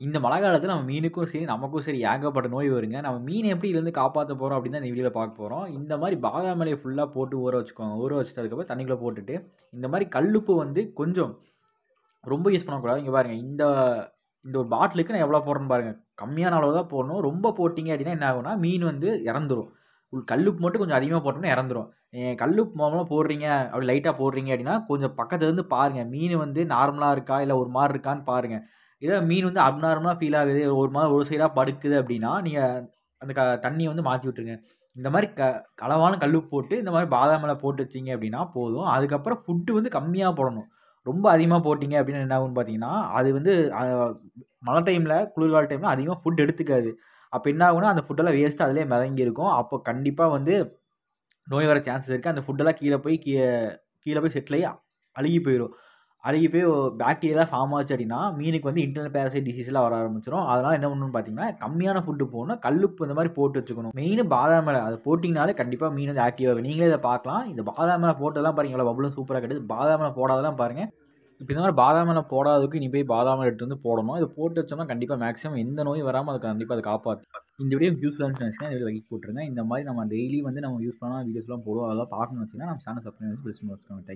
இந்த மழை காலத்துல நம்ம மீனுக்கும் சரி, நமக்கும் சரி ஏகப்பட்ட நோய் வருங்க. நம்ம மீன் எப்படி இதுலருந்து காப்பாத்த போறோம் அப்படின்னு தான் இந்த வீடியோல பார்க்க போறோம். இந்த மாரி பாதாம் இலைய ஃபுல்லா போட்டு ஊற வச்சுக்கோங்க. ஊற வச்சுட்டு அதுக்கப்புறம் தண்ணிக்குள்ள போட்டுட்டு, இந்த மாரி கல்லுப்பு வந்து கொஞ்சம் ரொம்ப யூஸ் பண்ணக்கூடாது. இங்க பாருங்க இந்த இந்த ஒரு பாட்டிலுக்கு நான் எவ்வளோ போடுறேன்னு பாருங்க. கம்மியான அளவு தான் போடணும். ரொம்ப போட்டீங்க அப்படின்னா என்ன ஆகும்னா, மீன் வந்து இறந்துரும். கல்லுப்பு மட்டும் கொஞ்சம் அதிகமா போட்டோம்னா இறந்துரும். கல்லுப்பு மாமூலமா போடுறீங்க, அப்படி லைட்டா போடுறீங்க அப்படின்னா, கொஞ்சம் பக்கத்துல இருந்து பாருங்க. மீன் வந்து நார்மலா இருக்கா, இல்ல ஒரு மாரி இருக்கான்னு பாருங்க. இதே மீன் வந்து அப்நார்மலா ஃபீல் ஆகுது, ஒரு மாரி ஒரு சைடா படுக்குது அப்படின்னா, நீங்க அந்த தண்ணிய வந்து மாத்தி விட்டுருங்க. இந்த மாரி அளவான கல்லுப்பு போட்டு, இந்த மாரி பாதாம் இலை போட்டு வச்சீங்க அப்படின்னா போதும். அதுக்கப்புறம் ஃபுட்டு வந்து கம்மியா போடணும். ரொம்ப அதிகமா போட்டீங்க அப்படின்னா என்ன ஆகும்னு பார்த்தீங்கன்னா, அது வந்து அ மழை டைம்ல, குளிர்கால டைம்ல அதிகமா ஃபுட் எடுத்துக்காது. அப்ப என்ன ஆகும்னா, அந்த ஃபுட்டெல்லாம் வேஸ்ட்டா அதிலேயே மிதங்கி இருக்கும். அப்போ கண்டிப்பா வந்து நோய் வர சான்சஸ் இருக்கு. அந்த ஃபுட்டெல்லாம் கீழ போய் செட்டில் ஆகி அழுகி போயிரும். அழுகி போய் பாக்டீரியா ஃபார்ம் ஆச்சு அப்படின்னா, மீனுக்கு வந்து இன்டர்னல் பேரசைட் டிசீஸ்லாம் வர ஆரம்பிச்சுரும். அதனால என்ன பண்ணணும்னு பார்த்தீங்கன்னா, கம்மியான ஃபுட்டு போடணும். கல்லுப்பு இந்த மாரி போட்டு வச்சுக்கணும். மெயினு பாதாம் இலை. அத போட்டீங்கனாலே கண்டிப்பா மீன் வந்து ஆக்டிவா இருக்கும். நீங்களே இத பார்க்கலாம். இந்த பாதாம் இலை போட்டதெல்லாம் பாருங்க எவ்வளோ பபுளும் சூப்பரா கட்டுது. பாதாம் இலை போடாததெல்லாம் பாருங்க. இப்ப இந்த மாரி பாதாம் எண்ணெய் போடாததுக்கு நீ போய் பாதாம் எண்ணெய் எடுத்துட்டு வந்து போடணும். இத போட்டு வச்சோம்னா கண்டிப்பா மேக்ஸிமம் எந்த நோயும் வராம அது கண்டிப்பா அது காப்பாத்தும். இந்த வீடியோ யூஸ்ஃபுல்லா இருந்துச்சுன்னு நினைச்சீங்கன்னா, இந்த வீடியோ லைக் போட்டுருங்க. இந்த மாரி நம்ம டெய்லி வந்து நம்ம யூஸ் பண்ணாத வீடியோஸ்லாம் போடுவோம். அதெல்லாம் பார்க்கணும்னு வச்சீங்கன்னா, நம்ம சேனல் சப்ஸ்கிரைப் பண்ணி பெல் சிம்பல் வச்சுக்கோங்க. தேங்க்யூ.